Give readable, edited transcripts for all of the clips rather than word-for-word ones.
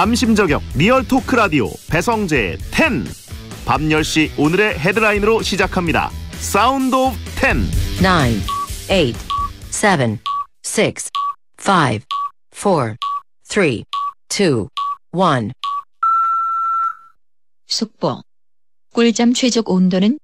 남심저격 리얼 토크 라디오 배성재의 10. 밤 10시 오늘의 헤드라인으로 시작합니다. 사운드 오브 10. 9, 8, 7, 6, 5, 4, 3, 2, 1. 속보. 꿀잠 최적 온도는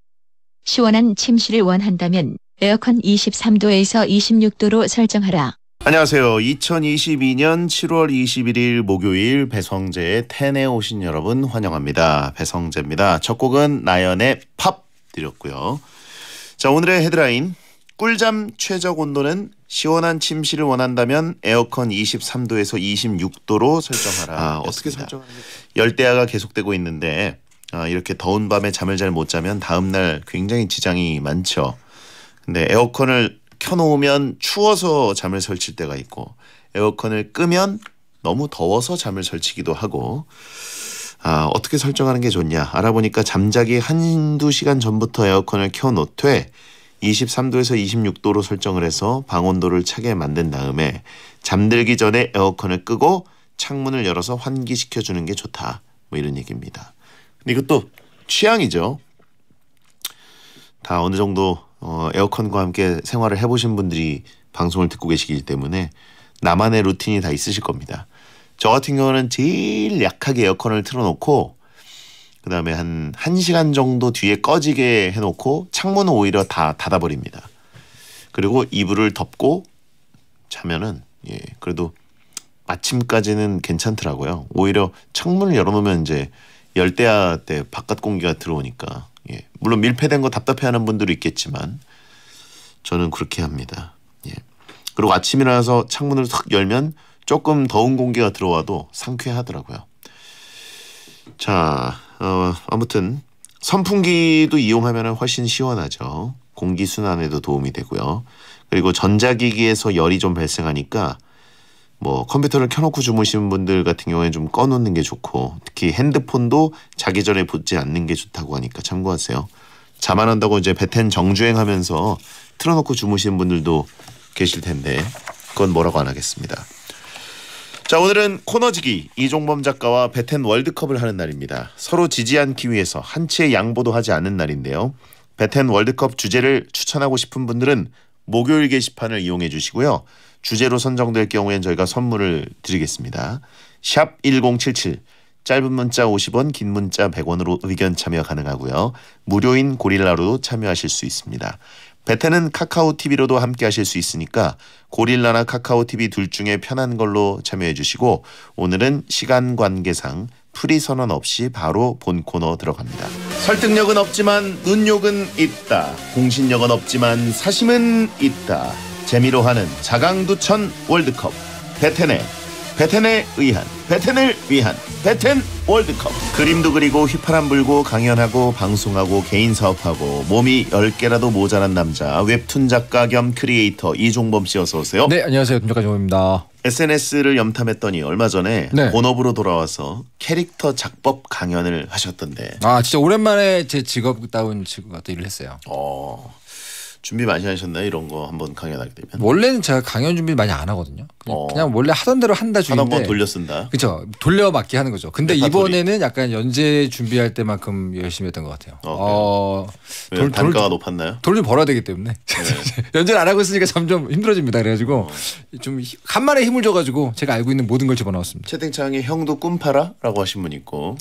시원한 침실을 원한다면 에어컨 23도에서 26도로 설정하라. 안녕하세요. 2022년 7월 21일 목요일 배성재의 10에 오신 여러분 환영합니다. 배성재입니다. 첫 곡은 나연의 팝 드렸고요. 자, 오늘의 헤드라인. 꿀잠 최적 온도는 시원한 침실을 원한다면 에어컨 23도에서 26도로 설정하라. 어떻게 설정하는 게 열대야가 계속되고 있는데 이렇게 더운 밤에 잠을 잘 못 자면 다음날 굉장히 지장이 많죠. 근데 에어컨을 켜놓으면 추워서 잠을 설칠 때가 있고 에어컨을 끄면 너무 더워서 잠을 설치기도 하고 어떻게 설정하는 게 좋냐 알아보니까 잠자기 한두 시간 전부터 에어컨을 켜놓되 23도에서 26도로 설정을 해서 방온도를 차게 만든 다음에 잠들기 전에 에어컨을 끄고 창문을 열어서 환기시켜주는 게 좋다. 뭐 이런 얘기입니다. 근데 이것도 취향이죠. 다 어느 정도 에어컨과 함께 생활을 해보신 분들이 방송을 듣고 계시기 때문에 나만의 루틴이 다 있으실 겁니다. 저 같은 경우는 제일 약하게 에어컨을 틀어놓고 그 다음에 한 1시간 정도 뒤에 꺼지게 해놓고 창문은 오히려 다 닫아버립니다. 그리고 이불을 덮고 자면은 그래도 아침까지는 괜찮더라고요. 오히려 창문을 열어놓으면 이제 열대야 때 바깥 공기가 들어오니까 물론 밀폐된 거 답답해하는 분들도 있겠지만 저는 그렇게 합니다. 그리고 아침에 일어나서 창문을 탁 열면 조금 더운 공기가 들어와도 상쾌하더라고요. 자, 아무튼 선풍기도 이용하면 훨씬 시원하죠. 공기 순환에도 도움이 되고요. 그리고 전자기기에서 열이 좀 발생하니까 뭐 컴퓨터를 켜놓고 주무시는 분들 같은 경우에 좀 꺼놓는 게 좋고 특히 핸드폰도 자기 전에 보지 않는 게 좋다고 하니까 참고하세요. 잠 안 온다고 이제 베텐 정주행하면서 틀어놓고 주무시는 분들도 계실 텐데 그건 뭐라고 안 하겠습니다. 자, 오늘은 코너지기 이종범 작가와 베텐 월드컵을 하는 날입니다. 서로 지지 않기 위해서 한치의 양보도 하지 않는 날인데요. 베텐 월드컵 주제를 추천하고 싶은 분들은 목요일 게시판을 이용해 주시고요. 주제로 선정될 경우엔 저희가 선물을 드리겠습니다. 샵 1077 짧은 문자 50원 긴 문자 100원으로 의견 참여 가능하고요. 무료인 고릴라로도 참여하실 수 있습니다. 베텐은 카카오TV로도 함께 하실 수 있으니까 고릴라나 카카오TV 둘 중에 편한 걸로 참여해 주시고 오늘은 시간 관계상 프리 선언 없이 바로 본 코너 들어갑니다. 설득력은 없지만 눈욕은 있다. 공신력은 없지만 사심은 있다. 재미로 하는 자강두천 월드컵 베텐에 의한 베텐을 위한 베텐 월드컵. 그림도 그리고 휘파람 불고 강연하고 방송하고 개인 사업하고 몸이 10개라도 모자란 남자 웹툰 작가 겸 크리에이터 이종범 씨 어서 오세요. 네, 안녕하세요. 웹툰 작가 이종범입니다. SNS를 염탐했더니 얼마 전에 본업으로 돌아와서 캐릭터 작법 강연을 하셨던데. 진짜 오랜만에 제 직업다운 일을 했어요. 준비 많이 하셨나요? 이런 거 한번 강연하게 되면? 원래는 제가 강연 준비 많이 안 하거든요. 그냥 원래 하던 대로 한다 중인데. 하던 거 돌려 쓴다. 그렇죠. 돌려막기 하는 거죠. 근데 이번에는 약간 연재 준비할 때만큼 열심히 했던 것 같아요. 왜 단가가 높았나요? 돈을 벌어야 되기 때문에. 연재를 안 하고 있으니까 점점 힘들어집니다. 그래가지고 좀 간만에 힘을 줘가지고 제가 알고 있는 모든 걸 집어넣었습니다. 채팅창에 형도 꿈 팔아? 라고 하신 분 있고.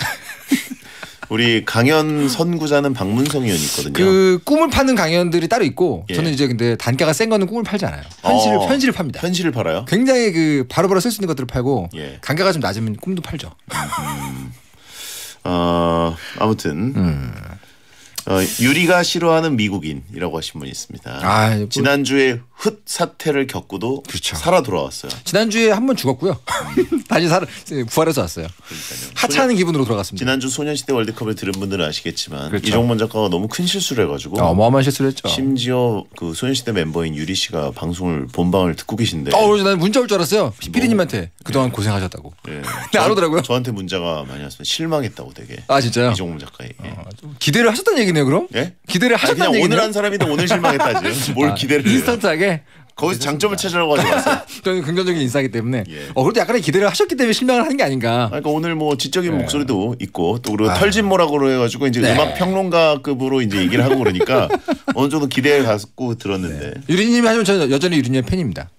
우리 강연 선구자는 박문성 의원이 있거든요. 그 꿈을 파는 강연들이 따로 있고 저는 이제 근데 단가가 센 거는 꿈을 팔지 않아요. 현실을 팝니다. 현실을 팔아요? 굉장히 그 바로바로 쓸 수 있는 것들을 팔고 단가가 좀 낮으면 꿈도 팔죠. 아무튼 유리가 싫어하는 미국인이라고 하신 분이 있습니다. 지난주에 훗 사태를 겪고도 살아 돌아왔어요. 지난주에 한 번 죽었고요. 다시 부활해서 왔어요. 그러니까요. 하차하는 기분으로 돌아갔습니다. 지난주 소년시대 월드컵을 들은 분들은 아시겠지만 이종범 작가가 너무 큰 실수를 해가지고 어마어마한 실수를 했죠. 심지어 그 소년시대 멤버인 유리 씨가 방송을 본방을 듣고 계신데 난 문자 올 줄 알았어요. 피디님한테 그동안 고생하셨다고. 근데 안 오더라고요. 저한테 문자가 많이 왔어요. 실망했다고 되게. 진짜요? 이종범 작가에게. 기대를 하셨다는 얘기네요 그럼? 네? 기대를 하셨다는 그냥 얘기네요. 오늘 한 사람이든 오늘 실망했다지. 뭘 기대를 해요. 인스턴트하게 거기서 장점을 찾으려고 하지 마세요. 저는 긍정적인 인싸이기 때문에. 예. 그래도 약간의 기대를 하셨기 때문에 실망을 하는 게 아닌가. 그러니까 오늘 뭐 지적인 네. 목소리도 있고 또 그리고 털진모라고 해가지고 이제 네. 음악 평론가급으로 이제 얘기를 하고 그러니까 어느 정도 기대를 갖고 들었는데 유리님이 하지만 저는 여전히 유리님의 팬입니다.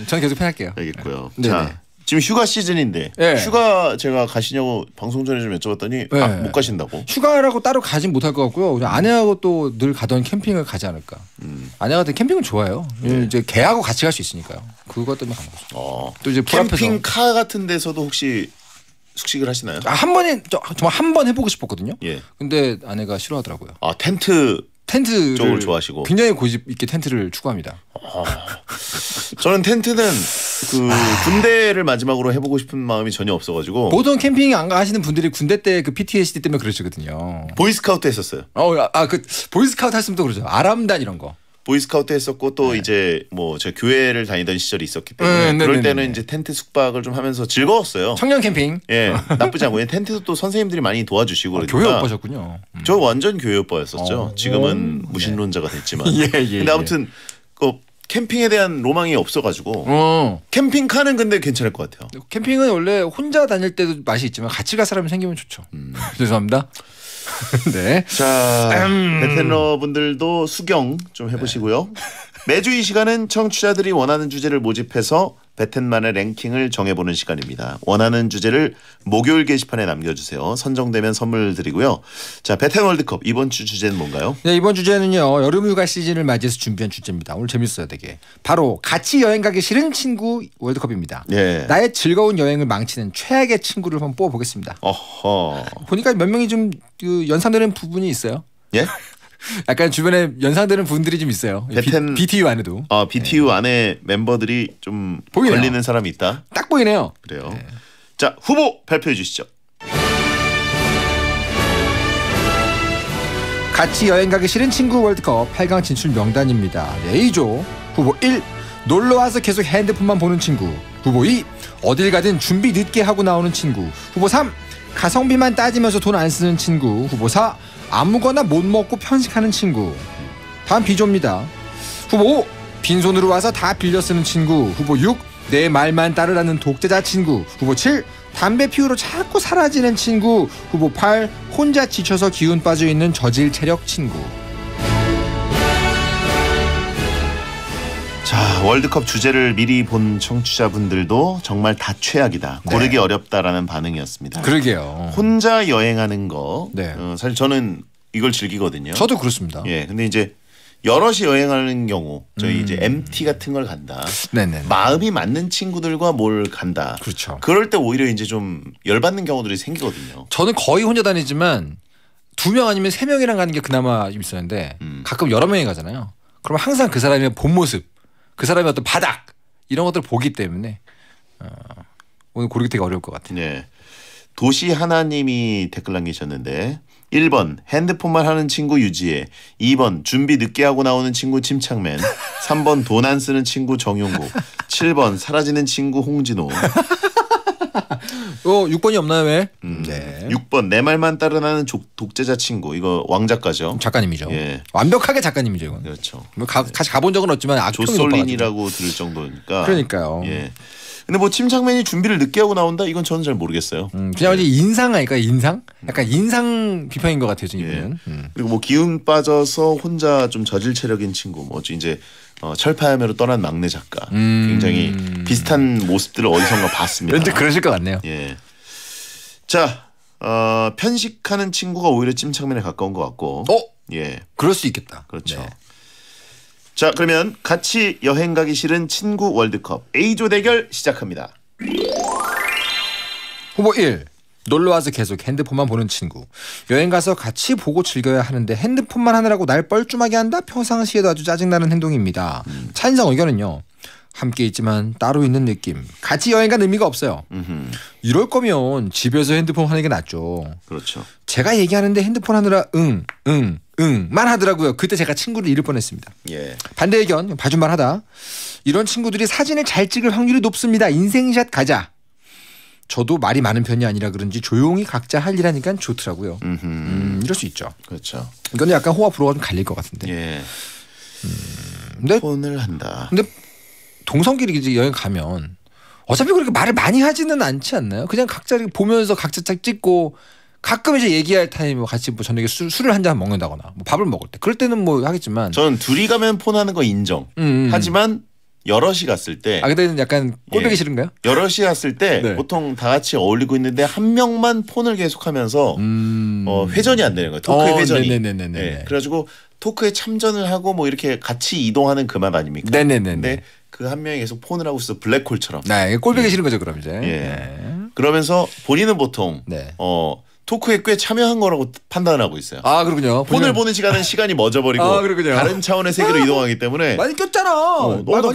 저는 계속 팬할게요. 알겠고요. 네네. 자 지금 휴가 시즌인데 네. 휴가 제가 가시냐고 방송 전에 좀 여쭤봤더니 네. 못 가신다고. 휴가라고 따로 가진 못할 것 같고요. 그냥 아내하고 또 늘 가던 캠핑을 가지 않을까. 아내가 캠핑을 좋아해요. 이제 걔하고 같이 갈 수 있으니까요. 그것 때문에 간 거죠. 또 이제 캠핑카 같은 데서도 혹시 숙식을 하시나요? 한 번에 정말 한 번 해보고 싶었거든요. 예. 근데 아내가 싫어하더라고요. 아 텐트 텐트를 쪽을 좋아하시고. 굉장히 고집 있게 텐트를 추구합니다. 저는 텐트는 그 군대를 마지막으로 해보고 싶은 마음이 전혀 없어가지고 보통 캠핑 안 가시는 분들이 군대 때 그 PTSD 때문에 그러시거든요. 보이스카우트 했었어요. 그 보이스카우트 했으면 또 그러죠. 아람단 이런 거. 보이스카우트 했었고 또 이제 뭐 제가 교회를 다니던 시절이 있었기 때문에 그럴 때는 이제 텐트 숙박을 좀 하면서 즐거웠어요. 청년 캠핑. 예, 나쁘지 않고 텐트도 또 선생님들이 많이 도와주시고 그러니까 교회 오빠셨군요. 저 완전 교회 오빠였었죠. 지금은 무신론자가 됐지만. 근데 아무튼 그 캠핑에 대한 로망이 없어가지고 캠핑카는 근데 괜찮을 것 같아요. 캠핑은 원래 혼자 다닐 때도 맛이 있지만 같이 갈 사람이 생기면 좋죠. 죄송합니다. 네. 자, 베테너 분들도 수경 좀 해보시고요. 매주 이 시간은 청취자들이 원하는 주제를 모집해서 베텐만의 랭킹을 정해보는 시간입니다. 원하는 주제를 목요일 게시판에 남겨주세요. 선정되면 선물 드리고요. 자, 베텐 월드컵 이번 주 주제는 뭔가요? 네, 이번 주제는요. 여름휴가 시즌을 맞이해서 준비한 주제입니다. 오늘 재밌어요 되게. 바로 같이 여행 가기 싫은 친구 월드컵입니다. 예. 나의 즐거운 여행을 망치는 최악의 친구를 한번 뽑아보겠습니다. 어허. 보니까 몇 명이 좀 연상되는 부분이 있어요. 예? 약간 주변에 연상되는 분들이 좀 있어요. BTU 안에도. BTU 안에 멤버들이 좀 보이네요. 걸리는 사람이 있다. 딱 보이네요. 그래요. 네. 자, 후보 발표해 주시죠. 같이 여행 가기 싫은 친구 월드컵 8강 진출 명단입니다. 네, A조 후보 1 놀러와서 계속 핸드폰만 보는 친구. 후보 2 어딜 가든 준비 늦게 하고 나오는 친구. 후보 3 가성비만 따지면서 돈 안 쓰는 친구. 후보 4 아무거나 못 먹고 편식하는 친구. 다음 B조입니다. 후보 5 빈손으로 와서 다 빌려 쓰는 친구. 후보 6 내 말만 따르라는 독재자 친구. 후보 7 담배 피우러 자꾸 사라지는 친구. 후보 8 혼자 지쳐서 기운 빠져있는 저질 체력 친구. 자, 월드컵 주제를 미리 본 청취자분들도 정말 다 최악이다. 네. 고르기 어렵다라는 반응이었습니다. 그러게요. 혼자 여행하는 거. 네. 사실 저는 이걸 즐기거든요. 저도 그렇습니다. 예, 근데 이제 여럿이 여행하는 경우 저희 이제 MT 같은 걸 간다. 네네. 마음이 맞는 친구들과 뭘 간다. 그렇죠. 그럴 때 오히려 이제 좀 열받는 경우들이 생기거든요. 저는 거의 혼자 다니지만 2명 아니면 3명이랑 가는 게 그나마 좀 있었는데 가끔 여러 명이 가잖아요. 그럼 항상 그 사람의 본 모습, 그 사람의 어떤 바닥 이런 것들을 보기 때문에 오늘 고르기 되게 어려울 것 같아요. 네. 도시 하나님이 댓글 남기셨는데 1번 핸드폰만 하는 친구 유지혜, 2번 준비 늦게 하고 나오는 친구 침착맨, 3번 돈 안 쓰는 친구 정용국, 7번 사라지는 친구 홍진호. 6번이 없나요 왜? 네. 6번 내 말만 따르는 독재자 친구. 이거 왕 작가죠. 작가님이죠. 예. 완벽하게 작가님이죠 이건. 그렇죠. 같이 가본 적은 없지만 악평이 조솔린이라고 들을 정도니까. 그러니까요. 예. 근데 뭐 침착맨이 준비를 늦게 하고 나온다 이건 저는 잘 모르겠어요. 그냥 이제 인상 아닐까 인상? 약간 인상 비평인 것 같아요 지금. 예. 그리고 뭐 기운 빠져서 혼자 좀 저질 체력인 친구, 뭐 이제 철파야매로 떠난 막내 작가, 굉장히 비슷한 모습들을 어디선가 봤습니다. 왠지 그러실 것 같네요. 예. 자, 편식하는 친구가 오히려 침착맨에 가까운 것 같고. 예. 그럴 수 있겠다. 그렇죠. 네. 자, 그러면 같이 여행 가기 싫은 친구 월드컵 A조 대결 시작합니다. 후보 1. 놀러와서 계속 핸드폰만 보는 친구. 여행 가서 같이 보고 즐겨야 하는데 핸드폰만 하느라고 날 뻘쭘하게 한다? 평상시에도 아주 짜증나는 행동입니다. 찬성 의견은요. 함께 있지만 따로 있는 느낌. 같이 여행 간 의미가 없어요. 이럴 거면 집에서 핸드폰 하는 게 낫죠. 그렇죠. 제가 얘기하는데 핸드폰 하느라 응만 하더라고요. 그때 제가 친구를 잃을 뻔했습니다. 예. 반대 의견 봐줄만 하다. 이런 친구들이 사진을 잘 찍을 확률이 높습니다. 인생샷 가자. 저도 말이 많은 편이 아니라 그런지 조용히 각자 할 일 하니까 좋더라고요. 이럴 수 있죠. 그렇죠. 이건 약간 호화 불호가 좀 갈릴 것 같은데. 예. 근데 폰을 한다. 근데 동성끼리 이제 여행 가면 어차피 그렇게 말을 많이 하지는 않지 않나요? 그냥 각자 이렇게 보면서 각자 짝 찍고 가끔 이제 얘기할 타임 뭐 같이 뭐 저녁에 술을 한 잔 먹는다거나 뭐 밥을 먹을 때 그럴 때는 뭐 하겠지만 저는 둘이 가면 폰 하는 거 인정. 하지만 여럿이 갔을 때 그때는 약간 꼴보기 싫은가요? 여럿이 갔을 때 네. 보통 다 같이 어울리고 있는데 한 명만 폰을 계속하면서 회전이 안 되는 거예요. 토크의 회전이. 네네네네. 네. 그래가지고 토크에 참전을 하고 뭐 이렇게 같이 이동하는 그 맛 아닙니까? 네네네네. 근데 그 한 명이 계속 폰을 하고 있어 블랙홀처럼. 네, 꼴보기 싫은 거죠 그럼 이제. 예. 네. 그러면서 본인은 보통 네. 토크에 꽤 참여한 거라고 판단을 하고 있어요. 아 그렇군요. 폰을 보는 시간은 시간이 멎어버리고 아, 그렇군요. 다른 차원의 세계로 이동하기 때문에 많이 꼈잖아. 너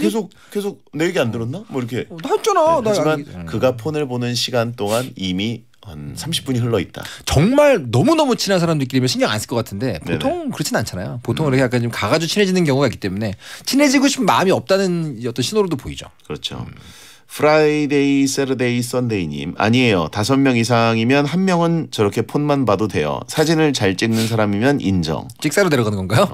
계속 내 얘기 안 들었나? 뭐 이렇게. 나 했잖아. 나 하지만 그가 폰을 보는 시간 동안 이미 한 30분이 흘러 있다. 정말 너무너무 친한 사람들끼리면 신경 안 쓸 것 같은데 보통 그렇진 않잖아요. 보통 이렇게 약간 좀 가가지고 친해지는 경우가 있기 때문에 친해지고 싶은 마음이 없다는 어떤 신호로도 보이죠. 그렇죠. 프라이데이, 세러데이, 썬데이님 아니에요. 5명 이상이면 한 명은 저렇게 폰만 봐도 돼요. 사진을 잘 찍는 사람이면 인정. 찍사로 데려가는 건가요?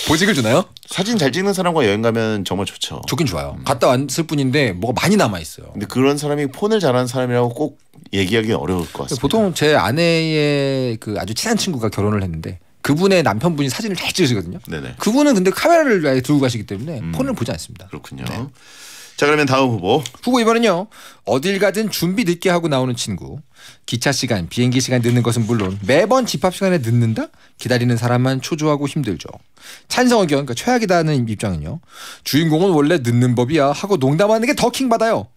보직을 주나요? 사진 잘 찍는 사람과 여행 가면 정말 좋죠. 좋긴 좋아요. 갔다 왔을 뿐인데 뭐가 많이 남아 있어요. 근데 그런 사람이 폰을 잘하는 사람이라고 꼭 얘기하기는 어려울 것 같습니다. 보통 제 아내의 그 아주 친한 친구가 결혼을 했는데 그분의 남편분이 사진을 잘 찍으시거든요. 네네. 그분은 근데 카메라를 아예 들고 가시기 때문에 폰을 보지 않습니다. 그렇군요. 네. 자 그러면 다음 후보. 후보 2번은요. 어딜 가든 준비 늦게 하고 나오는 친구. 기차 시간, 비행기 시간 늦는 것은 물론 매번 집합 시간에 늦는다? 기다리는 사람만 초조하고 힘들죠. 찬성 의견, 그러니까 최악이다는 입장은요. 주인공은 원래 늦는 법이야 하고 농담하는 게 더 킹받아요.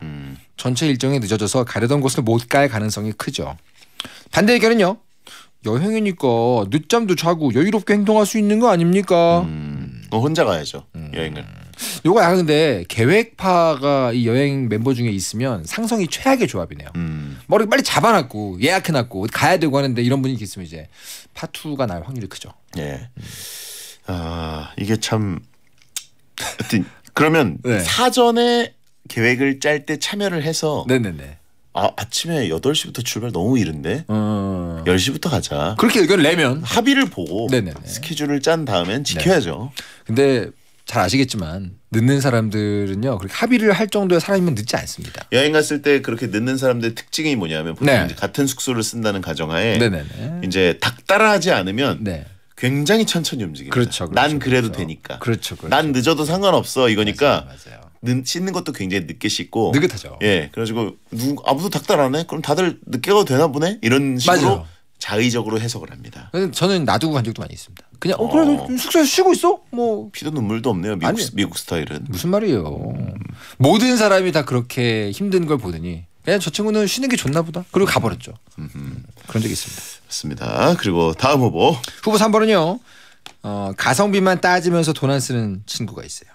전체 일정이 늦어져서 가려던 곳을 못 갈 가능성이 크죠. 반대 의견은요. 여행이니까 늦잠도 자고 여유롭게 행동할 수 있는 거 아닙니까? 혼자 가야죠. 여행을. 요거 약간 근데 계획파가 이 여행 멤버 중에 있으면 상성이 최악의 조합이네요. 머리 빨리 잡아놨고 예약해놨고 가야 되고 하는데 이런 분이 있으면 이제 파투가 날 확률이 크죠. 예. 이게 참 하여튼 그러면 네. 사전에 계획을 짤 때 참여를 해서 네네네. 아침에 8시부터 출발 너무 이른데 10시부터 가자. 그렇게 의견을 내면 합의를 보고 네네네. 스케줄을 짠 다음엔 지켜야죠. 근데 잘 아시겠지만 늦는 사람들은요 그렇게 합의를 할 정도의 사람이면 늦지 않습니다. 여행 갔을 때 그렇게 늦는 사람들의 특징이 뭐냐면 보통 네. 이제 같은 숙소를 쓴다는 가정하에 네네네. 이제 닥따라하지 않으면 네. 굉장히 천천히 움직입니다. 그렇죠. 난 그래도 그렇죠. 되니까. 그렇죠. 난 늦어도 상관없어 이거니까 맞아요. 씻는 것도 굉장히 늦게 씻고 느긋하죠. 예, 그래가지고 아무도 닥달 안 해? 그럼 다들 늦게 가도 되나 보네? 이런 식으로 맞아요. 자의적으로 해석을 합니다. 근데 저는 놔두고 간 적도 많이 있습니다. 그냥 그래도 숙소에서 쉬고 있어? 뭐 피도 눈물도 없네요. 미국 스타일은. 무슨 말이에요. 모든 사람이 다 그렇게 힘든 걸 보더니 그냥 저 친구는 쉬는 게 좋나 보다. 그리고 가버렸죠. 그런 적이 있습니다. 맞습니다. 그리고 다음 후보. 후보 3번은요. 가성비만 따지면서 돈 안 쓰는 친구가 있어요.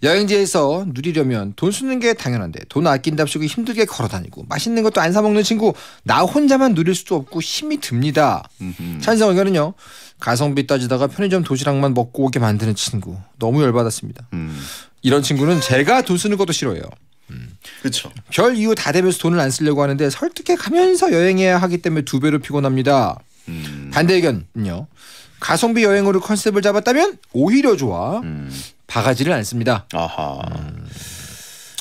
여행지에서 누리려면 돈 쓰는 게 당연한데 돈 아낀답시고 힘들게 걸어다니고 맛있는 것도 안 사 먹는 친구 나 혼자만 누릴 수도 없고 힘이 듭니다. 찬성 의견은요. 가성비 따지다가 편의점 도시락만 먹고 오게 만드는 친구 너무 열받았습니다. 이런 친구는 제가 돈 쓰는 것도 싫어해요. 그렇죠. 별 이유 다 대면서 돈을 안 쓰려고 하는데 설득해 가면서 여행해야 하기 때문에 2배로 피곤합니다. 반대 의견은요. 가성비 여행으로 컨셉을 잡았다면 오히려 좋아. 바가지를 안 씁니다. 아하.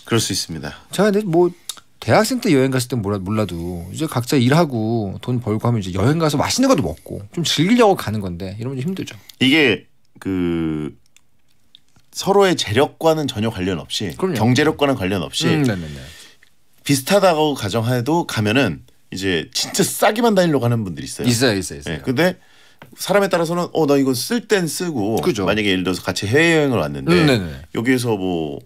그럴 수 있습니다. 제가 근데 뭐 대학생 때 여행 갔을 땐 몰라도 이제 각자 일하고 돈 벌고 하면 이제 여행 가서 맛있는 것도 먹고 좀 즐기려고 가는 건데 이러면 좀 힘들죠. 이게 그 서로의 재력과는 전혀 관련 없이 그럼요. 경제력과는 관련 없이 네네네. 비슷하다고 가정해도 가면은 이제 진짜 싸게만 다니려고 하는 분들이 있어요. 있어요. 네, 근데 사람에 따라서는 나 이거 쓸 땐 쓰고 그죠. 만약에 예를 들어서 같이 해외여행을 왔는데 네네. 여기에서 뭐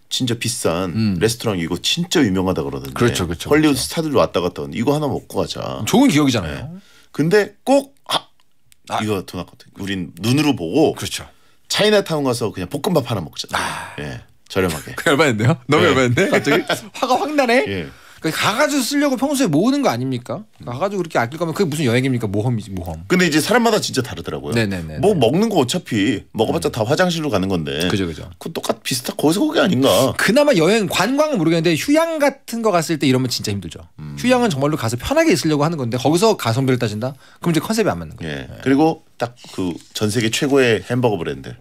진짜 비싼 레스토랑 이거 진짜 유명하다 그러던데 그렇죠. 헐리우드 그렇죠. 스타들 왔다 갔다 하는데 이거 하나 먹고 가자. 좋은 기억이잖아요. 네. 근데 꼭 이거 돈 아깝다. 우린 눈으로 보고 그렇죠. 차이나타운 가서 그냥 볶음밥 하나 먹자. 예, 저렴하게. 열받는데요? 너무 네. 열받는데 갑자기 화가 확 나네. 예. 그러니까 가가지고 쓰려고 평소에 모으는 거 아닙니까? 가가지고 그렇게 아낄 거면 그게 무슨 여행입니까? 모험이지 모험. 근데 이제 사람마다 진짜 다르더라고요. 네네네. 뭐 먹는 거 어차피 먹어봤자 다 화장실로 가는 건데. 그죠. 그 똑같 비슷한 거기서 거기 아닌가. 그나마 여행 관광은 모르겠는데 휴양 같은 거 갔을 때 이러면 진짜 힘들죠. 휴양은 정말로 가서 편하게 있으려고 하는 건데 거기서 가성비를 따진다? 그럼 이제 컨셉이 안 맞는 거예요. 예. 그리고 딱 그 전 세계 최고의 햄버거 브랜드.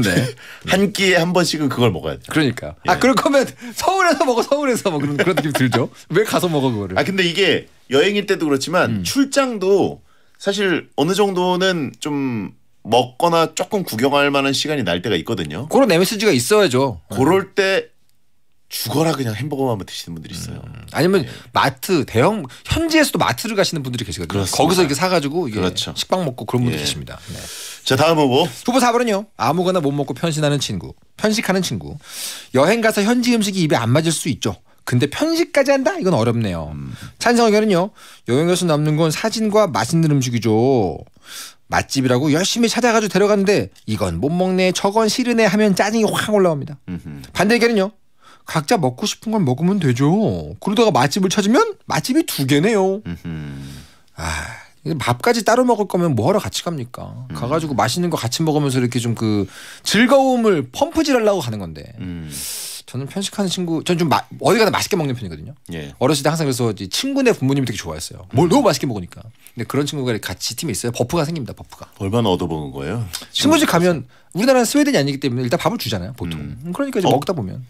네. 한 끼에 한 번씩은 그걸 먹어야 돼. 그러니까. 예. 그럴 거면 서울에서 먹어. 서울에서 뭐 그런 느낌 들죠. 왜 가서 먹어 그거를? 근데 이게 여행일 때도 그렇지만 출장도 사실 어느 정도는 좀 먹거나 조금 구경할 만한 시간이 날 때가 있거든요. 그런 MSG가 있어야죠. 그럴 때 죽어라 그냥 햄버거만 드시는 분들이 있어요. 아니면 마트 대형 현지에서도 마트를 가시는 분들이 계시거든요. 그렇습니다. 거기서 이렇게 사가지고 이게 그렇죠. 식빵 먹고 그런 분들 예. 계십니다. 네. 자, 다음 후보. 후보 4번은요. 아무거나 못 먹고 편식하는 친구. 여행 가서 현지 음식이 입에 안 맞을 수 있죠. 근데 편식까지 한다? 이건 어렵네요. 찬성 의견은요. 여행에서 남는 건 사진과 맛있는 음식이죠. 맛집이라고 열심히 찾아가지고 데려갔는데 이건 못 먹네 저건 싫으네 하면 짜증이 확 올라옵니다. 반대 의견은요. 각자 먹고 싶은 걸 먹으면 되죠. 그러다가 맛집을 찾으면 맛집이 2개네요. 밥까지 따로 먹을 거면 뭐하러 같이 갑니까? 가가지고 맛있는 거 같이 먹으면서 이렇게 좀 그 즐거움을 펌프질하려고 가는 건데 저는 편식하는 친구 저는 좀 어디 가나 맛있게 먹는 편이거든요. 예. 어렸을 때 항상 그래서 친구네 부모님이 되게 좋아했어요. 뭘 너무 맛있게 먹으니까. 근데 그런 친구가 같이 팀에 있어요. 버프가 생깁니다. 버프가. 얼마나 얻어먹은 거예요? 친구 집 가면 우리나라는 스웨덴이 아니기 때문에 일단 밥을 주잖아요. 보통. 그러니까 이제 먹다 보면.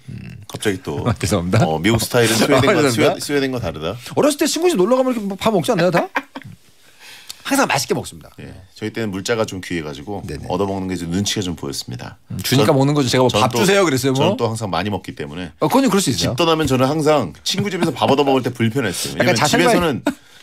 갑자기 또 죄송합니다. 미국 스타일은 스웨덴과 죄송합니다. 스웨덴과 다르다. 어렸을 때 친구 집 놀러 가면 이렇게 밥 먹지 않나요 다? 항상 맛있게 먹습니다. 예. 저희 때는 물자가 좀 귀해가지고 네네. 얻어먹는 게 좀 눈치가 좀 보였습니다. 주니까 먹는 거죠. 제가 뭐 밥 주세요 그랬어요. 뭐. 저는 또 항상 많이 먹기 때문에. 그건 그럴 수 있어요. 집 떠나면 저는 항상 친구 집에서 밥 얻어먹을 때 불편했어요. 왜냐면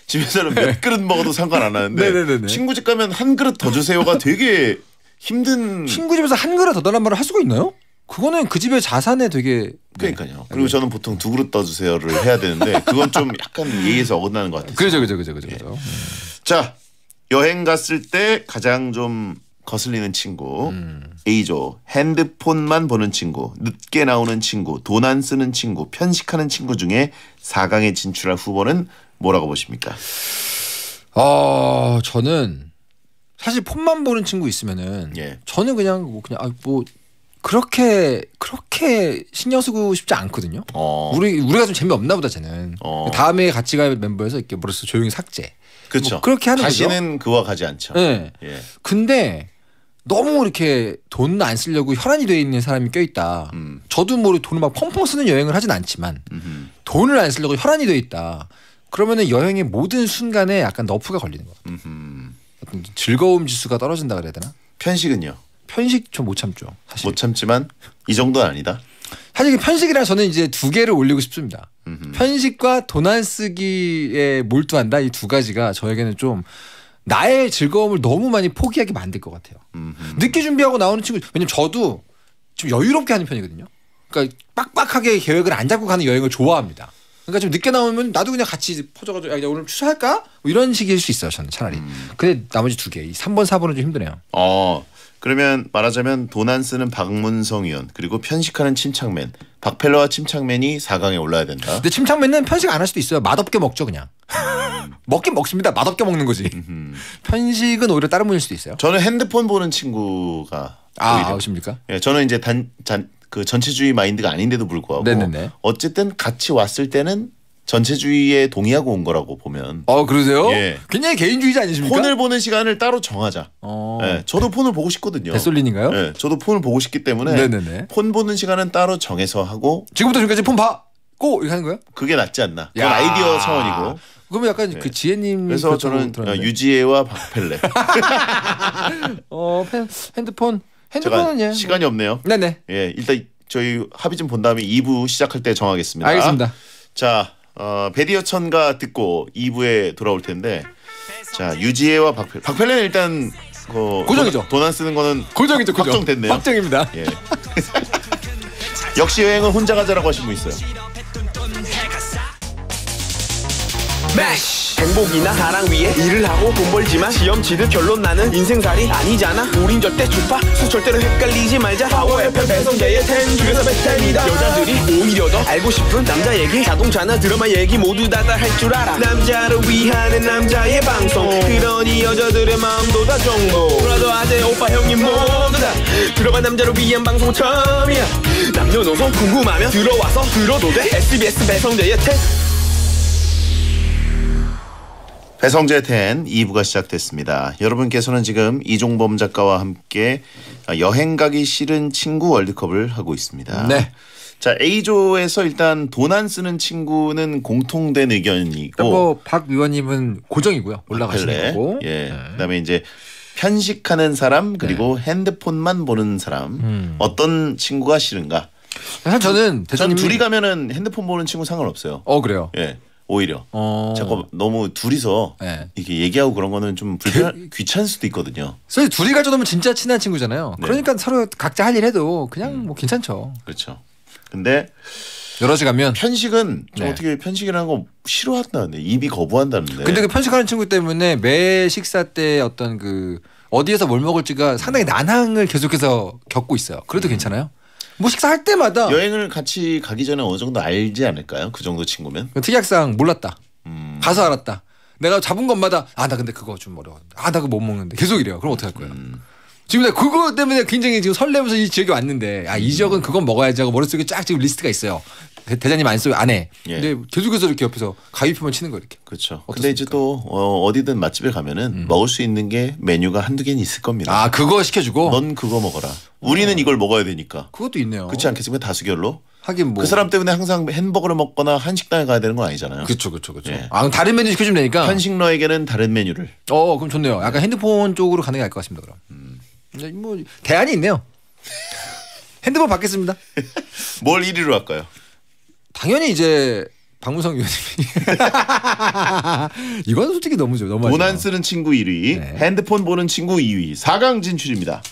집에서는 몇 그릇 먹어도 상관 안 하는데 네네네네. 친구 집 가면 한 그릇 더 주세요가 되게 힘든. 친구 집에서 한 그릇 더 달라는 말을 할 수가 있나요? 그거는 그 집의 자산에 되게 그러니까요. 그리고 저는 보통 2그릇 떠주세요를 해야 되는데 그건 좀 약간 예의에서 어긋나는 것 같아요. 그죠. 자, 여행 갔을 때 가장 좀 거슬리는 친구 A조. 핸드폰만 보는 친구, 늦게 나오는 친구, 돈 안 쓰는 친구, 편식하는 친구 중에 4강에 진출할 후보는 뭐라고 보십니까? 저는 사실 폰만 보는 친구 있으면은 예. 저는 그냥 그렇게 신경 쓰고 싶지 않거든요. 우리가 좀 재미없나 보다 쟤는. 다음에 같이 갈 멤버에서 이렇게 벌써 조용히 삭제. 그렇죠. 뭐 그렇게 하는 거죠. 다시는 그와 가지 않죠. 네. 예. 근데 너무 이렇게 돈 안 쓰려고 혈안이 돼 있는 사람이 껴있다. 저도 뭐 돈을 막 펑펑 쓰는 여행을 하진 않지만 돈을 안 쓰려고 혈안이 돼 있다. 그러면은 여행의 모든 순간에 약간 너프가 걸리는 거예요. 어떤 즐거움 지수가 떨어진다 그래야 되나? 편식은요? 편식 좀 못 참죠. 사실. 못 참지만 이 정도는 아니다. 사실 편식이랑 저는 이제 2개를 올리고 싶습니다. 편식과 돈 안 쓰기에 몰두한다 이 2가지가 저에게는 좀 나의 즐거움을 너무 많이 포기하게 만들 것 같아요. 늦게 준비하고 나오는 친구 왜냐면 저도 좀 여유롭게 하는 편이거든요. 그러니까 빡빡하게 계획을 안 잡고 가는 여행을 좋아합니다. 그러니까 좀 늦게 나오면 나도 그냥 같이 퍼져가지고 야, 오늘 취소할까? 뭐 이런 식일 수 있어요. 저는 차라리. 근데 나머지 2개 이 3번 4번은 좀 힘드네요. 그러면 말하자면 돈 안 쓰는 박문성 의원 그리고 편식하는 침착맨 박펠러와 침착맨이 4강에 올라야 된다. 근데 침착맨은 편식 안 할 수도 있어요. 맛없게 먹죠 그냥. 먹긴 먹습니다. 맛없게 먹는 거지. 편식은 오히려 다른 분일 수도 있어요. 저는 핸드폰 보는 친구가 오히려. 아십니까? 예, 저는 이제 그 전체주의 마인드가 아닌데도 불구하고 네네네. 어쨌든 같이 왔을 때는 전체주의에 동의하고 온 거라고 보면. 그러세요? 예. 굉장히 개인주의자 아니십니까? 폰을 보는 시간을 따로 정하자. 예, 저도 폰을 보고 싶거든요. 데솔린인가요? 예, 저도 폰을 보고 싶기 때문에 네네네. 폰 보는 시간은 따로 정해서 하고 지금부터 지금까지 폰 봐! 고! 이렇게 하는 거예요? 그게 낫지 않나. 그건 야. 아이디어 차원이고. 그러면 약간 그 지혜님 그래서 저는 유지혜와 박펠레. 핸드폰은 제가 예. 시간이 없네요. 네네. 예, 일단 저희 합의 좀 본 다음에 2부 시작할 때 정하겠습니다. 알겠습니다. 자, 베디어천가 듣고 2부에 돌아올 텐데, 자 유지혜와 박펠레는 일단 고정이죠. 돈 안 쓰는 거는 고정이죠. 확정됐네요. 확정입니다. 예. 역시 여행은 혼자 가자라고 하신 분 있어요. 행복이나 사랑 위해 일을 하고 돈 벌지만 시험 치듯 결론 나는 인생살이 아니잖아. 우린 절대 주파수 절대로 헷갈리지 말자. 파워 FM 배성재의 10 중에서 베스트입니다. 여자들이 오히려 더 알고 싶은 남자 얘기 자동차나 드라마 얘기 모두 다 할 줄 알아. 남자를 위한 남자의 방송 그러니 여자들의 마음도 다 정보. 브라더 아재 오빠 형님 모두 다 들어봐. 남자를 위한 방송 처음이야. 남녀노소 궁금하면 들어와서 들어도 돼. SBS 배성재의 10. 배성재 10 2부가 시작됐습니다. 여러분께서는 지금 이종범 작가와 함께 여행 가기 싫은 친구 월드컵을 하고 있습니다. 네. 자, A조에서 일단 돈 안 쓰는 친구는 공통된 의견이고 박 의원님은 고정이고요. 올라가시는 원래. 거고. 예. 네. 그다음에 이제 편식하는 사람 그리고 핸드폰만 보는 사람 어떤 친구가 싫은가? 사실 저는 전 대장님이 둘이 가면은 핸드폰 보는 친구 상관없어요. 그래요. 예. 오히려 어. 자꾸 너무 둘이서 네. 이렇게 얘기하고 그런 거는 좀 귀찮을 수도 있거든요. 사실 둘이 가져오면 진짜 친한 친구잖아요. 네. 그러니까 서로 각자 할 일 해도 그냥 뭐 괜찮죠. 그렇죠. 근데 여럿이 가면. 편식은 좀 네. 어떻게 편식이라는 거 싫어한다는데 입이 거부한다는데. 근데 그 편식하는 친구 때문에 매 식사 때 어떤 그 어디에서 뭘 먹을지가 상당히 난항을 계속해서 겪고 있어요. 그래도 괜찮아요? 뭐 식사할 때마다 여행을 같이 가기 전에 어느 정도 알지 않을까요? 그 정도 친구면. 특이학상 몰랐다. 가서 알았다. 내가 잡은 것마다 나 근데 그거 좀 어려워. 나 그거 못 먹는데 계속 이래요. 그럼 어떡할 거예요? 지금 내가 그거 때문에 굉장히 지금 설레면서 이 지역에 왔는데 이 지역은 그건 먹어야지 하고 머릿속에 쫙 지금 리스트가 있어요. 대장님 안 해. 예. 근데 계속해서 이렇게 옆에서 가위표만 치는 거 이렇게. 그렇죠. 어떻습니까? 근데 이제 또 어디든 맛집에 가면은 먹을 수 있는 게 메뉴가 한두 개는 있을 겁니다. 그거 시켜주고. 넌 그거 먹어라. 우리는 이걸 먹어야 되니까. 그것도 있네요. 그렇지 않겠습니까? 다수결로. 하긴 뭐. 그 사람 때문에 항상 햄버거를 먹거나 한식당에 가야 되는 건 아니잖아요. 그렇죠. 예. 그럼 다른 메뉴 시켜주면 되니까. 편식러에게는 다른 메뉴를. 그럼 좋네요. 약간 핸드폰 쪽으로 가는 게 나을 것 같습니다. 그럼. 근데 뭐 대안이 있네요. 핸드폰 받겠습니다. 뭘 1위로 할까요? 당연히 이제 박무성 의원님이 이건 솔직히 너무죠. 너무 돈 안 쓰는 친구 1위, 네. 핸드폰 보는 친구 2위, 4강 진출입니다.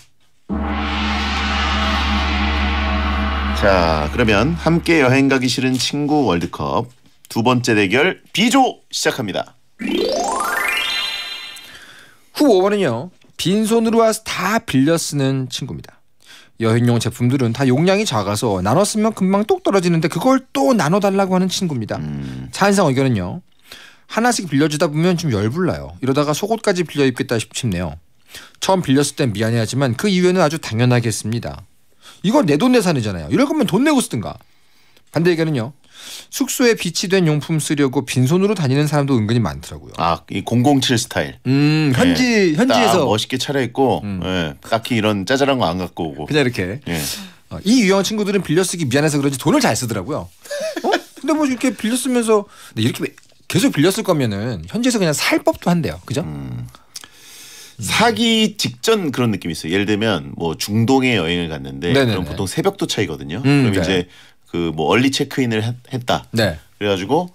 자, 그러면 함께 여행 가기 싫은 친구 월드컵 두 번째 대결 B조 시작합니다. 후보 5번은요. 빈손으로 와서 다 빌려 쓰는 친구입니다. 여행용 제품들은 다 용량이 작아서 나눠 쓰면 금방 똑 떨어지는데 그걸 또 나눠달라고 하는 친구입니다. 찬성 의견은요. 하나씩 빌려주다 보면 좀 열불나요. 이러다가 속옷까지 빌려 입겠다 싶네요. 처음 빌렸을 땐 미안해하지만 그 이유에는 아주 당연하게 씁니다. 이거 내 돈 내산이잖아요. 이럴 거면 돈 내고 쓰든가. 반대 의견은요. 숙소에 비치된 용품 쓰려고 빈손으로 다니는 사람도 은근히 많더라고요. 이 007 스타일. 현지에서 딱 멋있게 차려입고 예, 딱히 이런 짜잘한 거 안 갖고 오고. 그냥 이렇게. 예. 이 유형 친구들은 빌려쓰기 미안해서 그런지 돈을 잘 쓰더라고요. 근데 뭐 이렇게 빌렸으면서 근데 이렇게 계속 빌렸을 거면은 현지에서 그냥 살 법도 한대요. 그죠? 사기 직전 그런 느낌이 있어요. 예를 들면 뭐 중동에 여행을 갔는데 네네네. 그럼 보통 새벽 도착이거든요. 그럼 네. 이제 그 뭐 얼리 체크인을 했다. 네. 그래가지고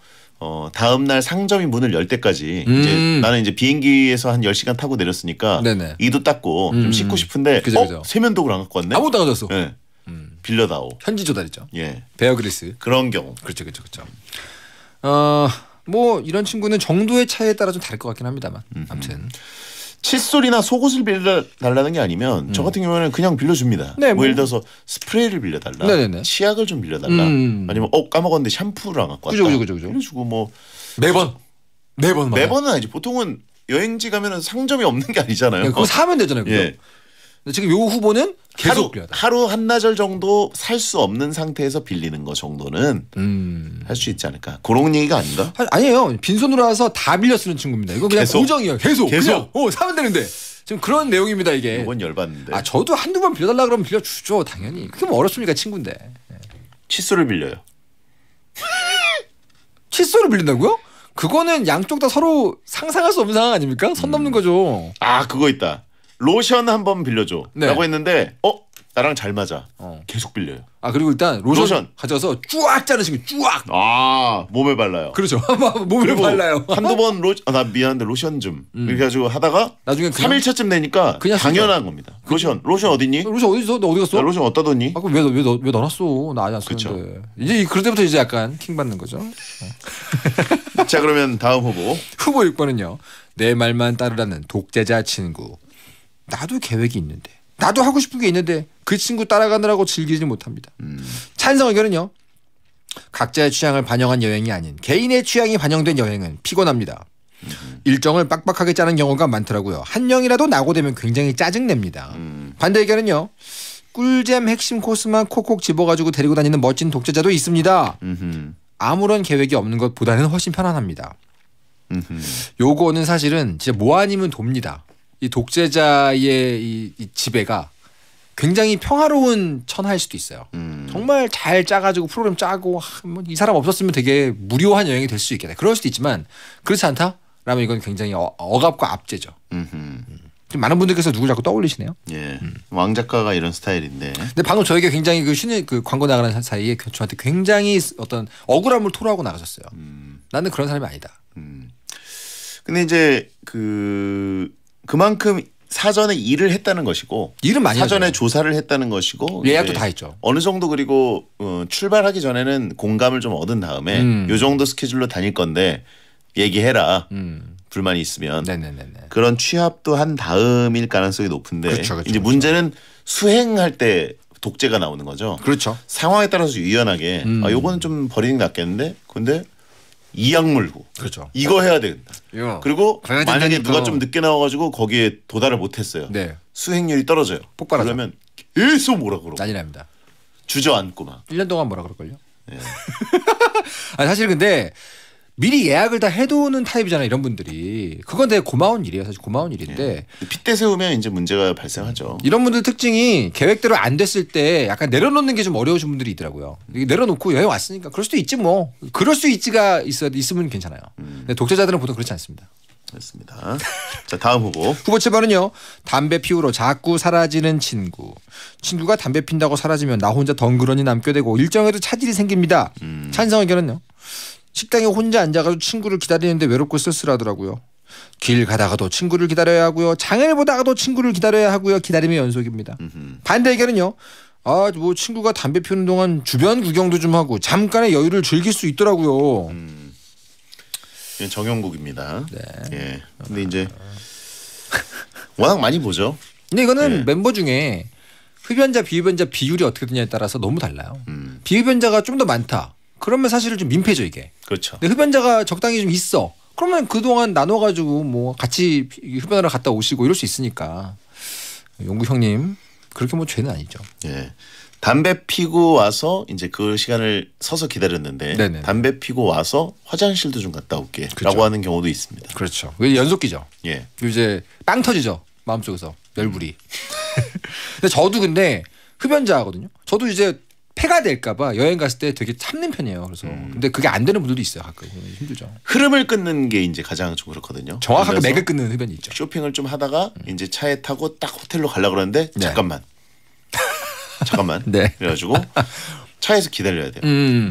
다음 날 상점이 문을 열 때까지 이제 나는 이제 비행기에서 한 10시간 타고 내렸으니까 네네. 이도 닦고 좀 씻고 싶은데 그죠. 세면도구를 안 갖고 왔네. 아무것도 안 가졌어. 예. 빌려다오. 현지 조달이죠. 예. 베어그리스. 그런 경우. 그렇죠. 뭐 이런 친구는 정도의 차이에 따라 좀 다를 것 같긴 합니다만. 아무튼. 칫솔이나 속옷을 빌려달라는 게 아니면 저 같은 경우에는 그냥 빌려줍니다. 네, 뭐 예를 들어서 스프레이를 빌려달라. 네네네. 치약을 좀 빌려달라. 아니면 까먹었는데 샴푸를 안 갖고 왔다. 그죠. 빌려주고 뭐 매번. 매번은 아니지. 보통은 여행지 가면은 상점이 없는 게 아니잖아요. 그거 사면 되잖아요. 그죠? 예. 근데 지금 요 후보는 계속 빌려다. 하루 한나절 정도 살 수 없는 상태에서 빌리는 거 정도는 할 수 있지 않을까. 그런 얘기가 아닌가? 아니에요. 빈손으로 와서 다 빌려 쓰는 친구입니다. 이거 그냥 계속? 고정이에요. 계속. 계속? 그냥, 사면 되는데. 지금 그런 내용입니다 이게. 이건 열받는데. 저도 한두 번 빌려달라 그러면 빌려주죠. 당연히. 그게 뭐 어렵습니까 친구인데. 칫솔을 빌려요. 칫솔을 빌린다고요? 그거는 양쪽 다 서로 상상할 수 없는 상황 아닙니까? 선 넘는 거죠. 그거 있다. 로션 한번 빌려줘. 네. 라고 했는데 나랑 잘 맞아. 어. 계속 빌려요. 그리고 일단 로션, 로션. 가져서 쫙 자르시고 쫙. 몸에 발라요. 그렇죠. 몸을 그리고 발라요. 한두 번 나 미안한데 로션 좀. 이렇게 해가지고 하다가 나중에 그냥 3일차쯤 되니까 그냥 당연한 겁니다. 로션 어딨니? 로션 어디 있어? 너 어디 갔어? 나 로션 어디다 뒀니? 그럼 왜 넣어놨어? 나 아직 안 쓰는데. 이제 그럴 때부터 이제 약간 킹 받는 거죠. 자, 그러면 다음 후보. 후보 6번은요. 내 말만 따르라는 독재자 친구. 나도 계획이 있는데. 나도 하고 싶은 게 있는데 그 친구 따라가느라고 즐기지 못합니다. 찬성 의견은요. 각자의 취향을 반영한 여행이 아닌 개인의 취향이 반영된 여행은 피곤합니다. 일정을 빡빡하게 짜는 경우가 많더라고요. 한 명이라도 나고되면 굉장히 짜증냅니다. 반대 의견은요. 꿀잼 핵심 코스만 콕콕 집어가지고 데리고 다니는 멋진 독재자도 있습니다. 아무런 계획이 없는 것보다는 훨씬 편안합니다. 요거는 사실은 진짜 뭐 아니면 돕니다. 이 독재자의 이 지배가 굉장히 평화로운 천하일 수도 있어요. 정말 잘 짜가지고 프로그램 짜고 뭐 이 사람 없었으면 되게 무료한 여행이 될 수 있겠다. 그럴 수도 있지만 그렇지 않다라면 이건 굉장히 억압과 압제죠. 많은 분들께서 누굴 자꾸 떠올리시네요. 예. 왕 작가가 이런 스타일인데. 근데 방금 저에게 굉장히 그 쉬는 그 광고 나가는 사이에 저한테 굉장히 어떤 억울함을 토로하고 나가셨어요. 나는 그런 사람이 아니다. 근데 이제 그만큼 사전에 일을 했다는 것이고 일은 많이 사전에 하죠. 조사를 했다는 것이고 예약도 이제 다 했죠. 어느 정도 그리고 출발하기 전에는 공감을 좀 얻은 다음에 요 정도 스케줄로 다닐 건데 얘기해라. 불만이 있으면 네네네. 그런 취합도 한 다음일 가능성이 높은데 그렇죠. 이제 문제는 수행할 때 독재가 나오는 거죠. 그렇죠. 상황에 따라서 유연하게 요거는 좀 버리는 게 낫겠는데 근데 이악 물고 그렇죠. 이거 해야 된다. 그리고 그래야 만약에 된다니까. 누가 좀 늦게 나와가지고 거기에 도달을 못했어요. 네. 수행률이 떨어져요. 폭발하죠. 그러면 계속 뭐라 그러고 난리 납니다. 주저앉고 막. 1년 동안 뭐라 그럴걸요? 네. 아니, 사실 근데 미리 예약을 다 해두는 타입이잖아요. 이런 분들이. 그건 되게 고마운 일이에요. 사실 고마운 일인데 핏대 세우면 이제 문제가 발생하죠. 이런 분들 특징이 계획대로 안 됐을 때 약간 내려놓는 게 좀 어려우신 분들이 있더라고요. 이게 내려놓고 여행 왔으니까 그럴 수도 있지 뭐. 그럴 수 있지가 있으면 괜찮아요. 근데 독재자들은 보통 그렇지 않습니다. 그렇습니다. 자 다음 후보. 후보 7번은요. 담배 피우러 자꾸 사라지는 친구. 친구가 담배 핀다고 사라지면 나 혼자 덩그러니 남게 되고 일정에도 차질이 생깁니다. 찬성 의견은요. 식당에 혼자 앉아가지고 친구를 기다리는데 외롭고 쓸쓸하더라고요. 길 가다가도 친구를 기다려야 하고요. 장을 보다가도 친구를 기다려야 하고요. 기다림의 연속입니다. 반대 의견은요. 뭐 친구가 담배 피우는 동안 주변 구경도 좀 하고 잠깐의 여유를 즐길 수 있더라고요. 이건 정용국입니다. 네. 예. 근데 이제 워낙 많이 보죠. 근데 이거는 네. 멤버 중에 흡연자 비흡연자 비율이 어떻게 되냐에 따라서 너무 달라요. 비흡연자가 좀 더 많다. 그러면 사실은 좀 민폐죠 이게. 그렇죠. 근데 흡연자가 적당히 좀 있어. 그러면 그동안 나눠가지고 뭐 같이 흡연하러 갔다 오시고 이럴 수 있으니까. 용구 형님 그렇게 뭐 죄는 아니죠. 예. 담배 피고 와서 이제 그 시간을 서서 기다렸는데 네네. 담배 피고 와서 화장실도 좀 갔다 올게라고 그렇죠. 하는 경우도 있습니다. 그렇죠. 이게 연속기죠. 예. 그리고 이제 빵 터지죠. 마음속에서 열불이. 근데 저도 근데 흡연자거든요. 저도 이제 폐가 될까봐 여행 갔을 때 되게 참는 편이에요. 그래서 근데 그게 안 되는 분들도 있어요. 가끔 힘들죠. 흐름을 끊는 게 이제 가장 좀 그렇거든요. 정확하게 그래서 맥을 끊는 흡연이 있죠. 쇼핑을 좀 하다가 이제 차에 타고 딱 호텔로 가려고 그러는데 네. 잠깐만. 네. 그래가지고 차에서 기다려야 돼요.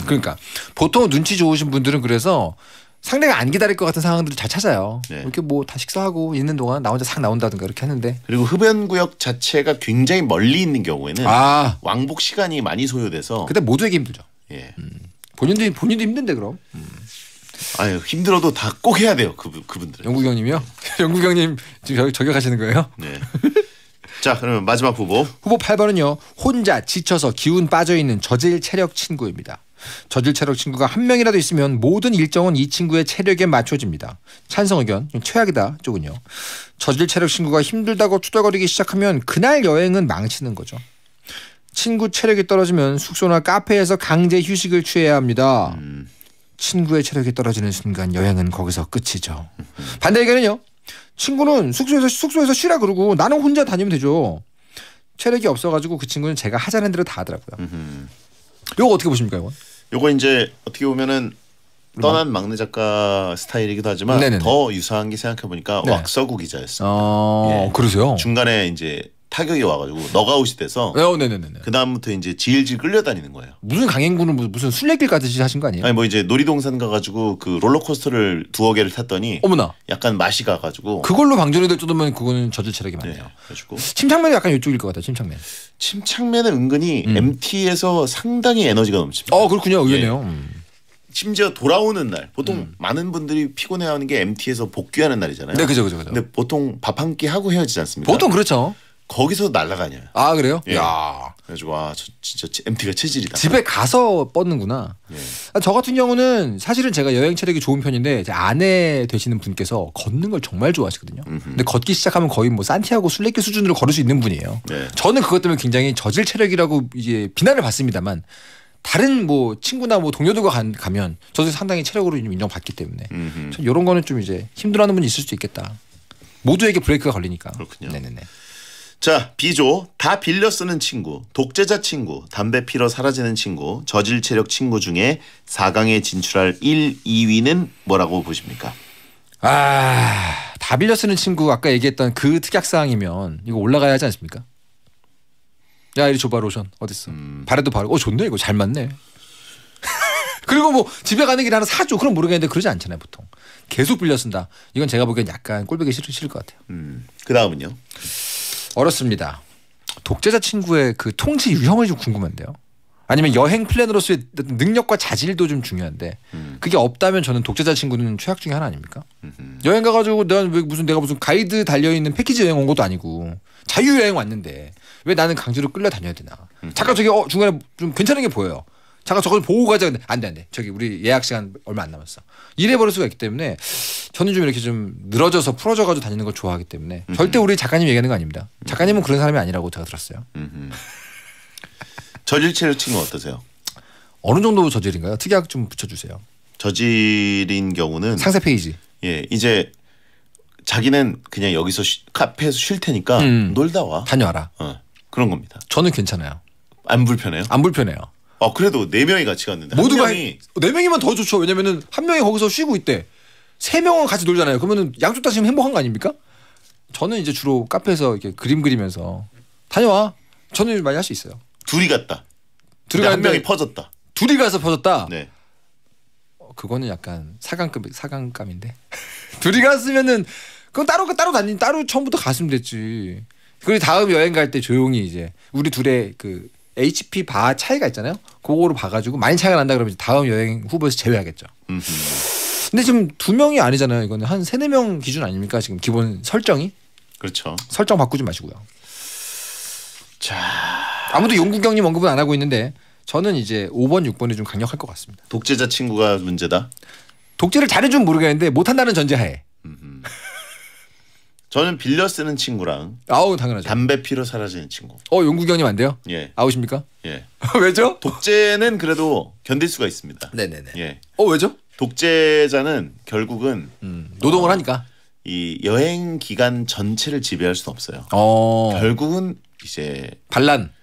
그러니까 보통 눈치 좋으신 분들은 그래서 상대가 안 기다릴 것 같은 상황들을 잘 찾아요. 네. 이렇게 뭐 다 식사하고 있는 동안 나 혼자 싹 나온다든가 이렇게 하는데 그리고 흡연 구역 자체가 굉장히 멀리 있는 경우에는 왕복 시간이 많이 소요돼서 근데 모두에게 힘들죠. 예. 본인도 힘든데 그럼 아유 힘들어도 다 꼭 해야 돼요. 그분들은. 영국 형님이요? 영국 형님 지금 저격하시는 거예요? 네. 자 그러면 마지막 후보. 후보 8번은요. 혼자 지쳐서 기운 빠져있는 저질 체력 친구입니다. 저질 체력 친구가 한 명이라도 있으면 모든 일정은 이 친구의 체력에 맞춰집니다. 찬성 의견 최악이다 쪽은요. 저질 체력 친구가 힘들다고 투덜거리기 시작하면 그날 여행은 망치는 거죠. 친구 체력이 떨어지면 숙소나 카페에서 강제 휴식을 취해야 합니다. 친구의 체력이 떨어지는 순간 여행은 거기서 끝이죠. 반대 의견은요. 친구는 숙소에서 쉬라 그러고 나는 혼자 다니면 되죠. 체력이 없어가지고 그 친구는 제가 하자는 대로 다 하더라고요. 이거 어떻게 보십니까 이건? 요거 이제 어떻게 보면은 떠난 막내 작가 스타일이기도 하지만 네네네. 더 유사한 게 생각해 보니까 네. 왁서구 기자였어요. 예. 그러세요? 중간에 이제 타격이 와가지고 너가웃이 돼서 네네네. 그 다음부터 이제 질질 끌려다니는 거예요. 무슨 강행군은 무슨 술래길 가듯이 하신 거 아니에요? 아니 뭐 이제 놀이동산 가가지고 그 롤러코스터를 2개 탔더니 어머나. 약간 맛이 가가지고 그걸로 방전이 될 정도면 그거는 저질 체력이 네. 많네요. 그래가지고 침착맨이 약간 이쪽일 것 같아요. 침착맨. 침착맨은 은근히 MT에서 상당히 에너지가 넘칩니다. 그렇군요. 의외네요. 심지어 돌아오는 날 보통 많은 분들이 피곤해하는 게 MT에서 복귀하는 날이잖아요. 네, 그죠. 근데 보통 밥 한 끼 하고 헤어지지 않습니까? 보통 그렇죠. 거기서 날아다녀요. 그래요? 예. 야. 그래가지고 저 진짜 MT가 체질이다. 집에 가서 뻗는구나. 예. 저 같은 경우는 사실은 제가 여행 체력이 좋은 편인데 제 아내 되시는 분께서 걷는 걸 정말 좋아하시거든요. 근데 걷기 시작하면 거의 뭐 산티아고 순례길 수준으로 걸을 수 있는 분이에요. 네. 저는 그것 때문에 굉장히 저질 체력이라고 이제 비난을 받습니다만 다른 뭐 친구나 뭐 동료들과 가면 저도 상당히 체력으로 좀 인정받기 때문에 이런 거는 좀 이제 힘들어하는 분이 있을 수도 있겠다. 모두에게 브레이크가 걸리니까. 그렇군요. 네네네. 자, B조 다 빌려 쓰는 친구, 독재자 친구, 담배 피러 사라지는 친구, 저질 체력 친구 중에 4강에 진출할 1, 2위는 뭐라고 보십니까? 다 빌려 쓰는 친구 아까 얘기했던 그 특약사항이면 이거 올라가야 하지 않습니까? 야 이리 줘봐 로션 어딨어? 바래도 바르고 좋네 이거 잘 맞네. 그리고 뭐 집에 가는 길에 하나 사줘 그럼 모르겠는데 그러지 않잖아요 보통. 계속 빌려 쓴다. 이건 제가 보기엔 약간 꼴보기 싫을 것 같아요. 그 다음은요? 어렵습니다. 독재자 친구의 그 통지 유형이 좀 궁금한데요. 아니면 여행 플랜으로서의 능력과 자질도 좀 중요한데 그게 없다면 저는 독재자 친구는 최악 중에 하나 아닙니까? 여행 가가지고 내가 무슨 가이드 달려있는 패키지 여행 온 것도 아니고 자유여행 왔는데 왜 나는 강제로 끌려 다녀야 되나. 잠깐 저기 중간에 좀 괜찮은 게 보여요. 잠깐 저거 보고 가자. 근데 안 돼. 저기 우리 예약 시간 얼마 안 남았어. 이래버릴 수가 있기 때문에 저는 좀 이렇게 좀 늘어져서 풀어져가지고 다니는 걸 좋아하기 때문에 절대 우리 작가님 얘기하는 거 아닙니다. 작가님은 그런 사람이 아니라고 제가 들었어요. 저질 체력 친구 어떠세요? 어느 정도 저질인가요? 특약 좀 붙여주세요. 저질인 경우는 상세 페이지. 예, 이제 자기는 그냥 여기서 카페에서 쉴 테니까 놀다 와. 다녀와라. 그런 겁니다. 저는 괜찮아요. 안 불편해요? 안 불편해요. 그래도 4명이 같이 갔는데 모두가 4명이면 더 좋죠. 왜냐면은 한 명이 거기서 쉬고 있대. 3명은 같이 놀잖아요. 그러면은 양쪽 다 지금 행복한 거 아닙니까? 저는 이제 주로 카페에서 이렇게 그림 그리면서 다녀와. 저는 많이 할 수 있어요. 둘이 갔다. 둘이 한 명이 퍼졌다. 둘이 가서 퍼졌다. 네. 그거는 약간 사강감인데. 둘이 갔으면은 그건 따로 처음부터 갔으면 됐지. 그리고 다음 여행 갈 때 조용히 이제 우리 둘의 그 HP 바 차이가 있잖아요. 그거로 봐가지고 많이 차이가 난다 그러면 다음 여행 후보에서 제외하겠죠. 근데 지금 2명이 아니잖아요. 이거는 한 3, 4명 기준 아닙니까? 지금 기본 설정이. 그렇죠. 설정 바꾸지 마시고요. 자, 아무도 용국경님 언급은 안 하고 있는데 저는 이제 5번, 6번이 좀 강력할 것 같습니다. 독재자 친구가 문제다. 독재를 잘해주면 모르겠는데 못한다는 전제하에. 저는 빌려 쓰는 친구랑 아우 당연하죠. 담배 피러 사라지는 친구. 용국경님 안 돼요? 예. 아우십니까? 예. 왜죠? 독재는 그래도 견딜 수가 있습니다. 네네네. 예. 왜죠? 독재자는 결국은 노동을 하니까. 이 여행 기간 전체를 지배할 수는 없어요. 결국은 이제 반란.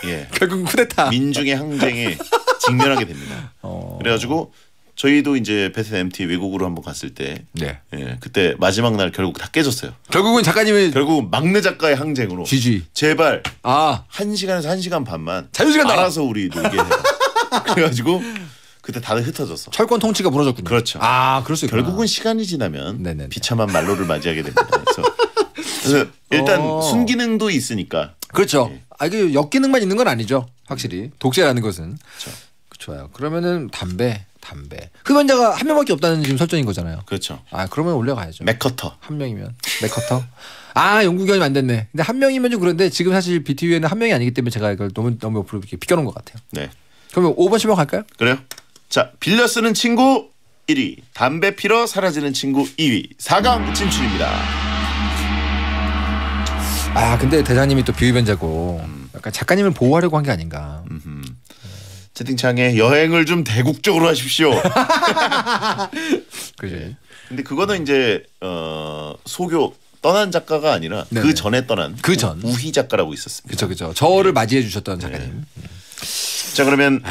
예. 결국은 쿠데타. 민중의 항쟁에 직면하게 됩니다. 그래가지고 저희도 이제 베스 MT 외국으로 한번 갔을 때, 네. 예, 그때 마지막 날 결국 다 깨졌어요. 결국은 작가님이 결국 막내 작가의 항쟁으로. GG. 제발 1시간에서 1시간 반만 자유시간 알아서 우리 놀게 해요. 그래가지고 그때 다들 흩어졌어. 철권 통치가 무너졌군요. 그렇죠. 그럴 수 있구나. 결국은 시간이 지나면 네네네. 비참한 말로를 맞이하게 됩니다. 그래서 일단 순기능도 있으니까. 그렇죠. 예. 이게 역기능만 있는 건 아니죠. 확실히 독재라는 것은. 그렇죠. 좋아요. 그러면은 담배. 흡연자가 한 명밖에 없다는 지금 설정인 거잖아요. 그렇죠. 그러면 올려가야죠. 맥커터. 한 명이면 맥커터. 용국경이 안 됐네. 근데 한 명이면 좀 그런데 지금 사실 BTV에는 한 명이 아니기 때문에 제가 이걸 너무 옆으로 이렇게 비껴놓은 것 같아요. 네. 그러면 5번 10번 갈까요? 그래요. 자, 빌려 쓰는 친구 1위, 담배 피러 사라지는 친구 2위, 4강 진출입니다. 근데 대장님이 또 비흡연자고 약간 작가님을 보호하려고 한 게 아닌가. 채팅창에 여행을 좀 대국적으로 하십시오. 그지. 네. 근데 그거는 이제 소교 떠난 작가가 아니라 네네. 그 전에 떠난 우희 작가라고 있었습니다. 그렇죠. 저를 맞이해 주셨던 작가님. 자, 그러면